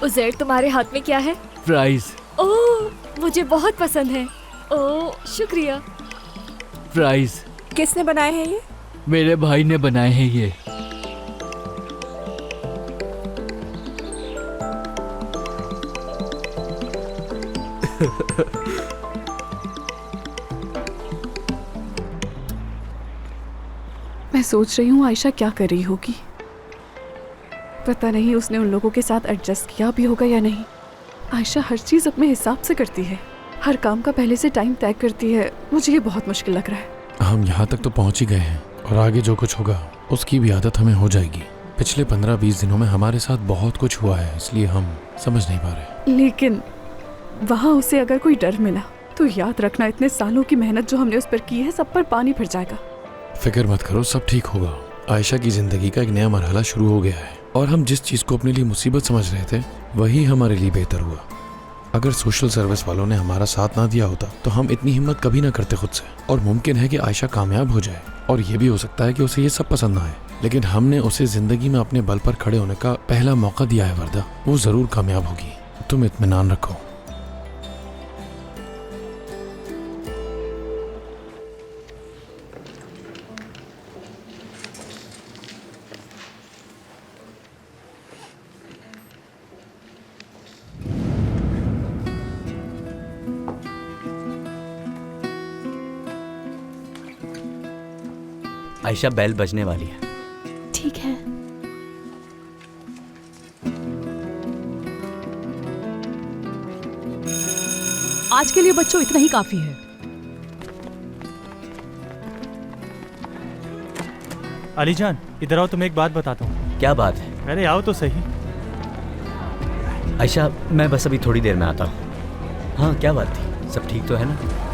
उज़ैर, तुम्हारे हाथ में क्या है? फ्राइज। ओह, मुझे बहुत पसंद है। ओह, शुक्रिया। फ्राइज किसने बनाए हैं ये? मेरे भाई ने बनाए हैं ये। मैं सोच रही हूँ आयशा क्या कर रही होगी। पता नहीं उसने उन लोगों के साथ एडजस्ट किया भी होगा या नहीं। आयशा हर चीज़ अपने हिसाब से करती है, हर काम का पहले से टाइम तय करती है। मुझे ये बहुत मुश्किल लग रहा है। हम यहाँ तक तो पहुँच ही गए हैं और आगे जो कुछ होगा उसकी भी आदत हमें हो जाएगी। पिछले 15-20 दिनों में हमारे साथ बहुत कुछ हुआ है, इसलिए हम समझ नहीं पा रहे। लेकिन वहाँ उसे अगर कोई डर मिला तो याद रखना, इतने सालों की मेहनत जो हमने उस पर की है सब पर पानी फिर जाएगा। फिक्र मत करो, सब ठीक होगा। आयशा की जिंदगी का एक नया मरहला शुरू हो गया है और हम जिस चीज़ को अपने लिए मुसीबत समझ रहे थे वही हमारे लिए बेहतर हुआ। अगर सोशल सर्विस वालों ने हमारा साथ ना दिया होता तो हम इतनी हिम्मत कभी ना करते खुद से। और मुमकिन है कि आयशा कामयाब हो जाए और ये भी हो सकता है कि उसे ये सब पसंद ना आए, लेकिन हमने उसे जिंदगी में अपने बल पर खड़े होने का पहला मौका दिया है। वर्दा, वो जरूर कामयाब होगी, तुम इत्मीनान रखो। आयशा, बेल बजने वाली है। ठीक है। आज के लिए बच्चों इतना ही काफी है। अलीजान, इधर आओ, तुम्हें एक बात बताता हूँ। क्या बात है? अरे आओ तो सही। आयशा, मैं बस अभी थोड़ी देर में आता हूँ। हाँ, क्या बात थी? सब ठीक तो है ना?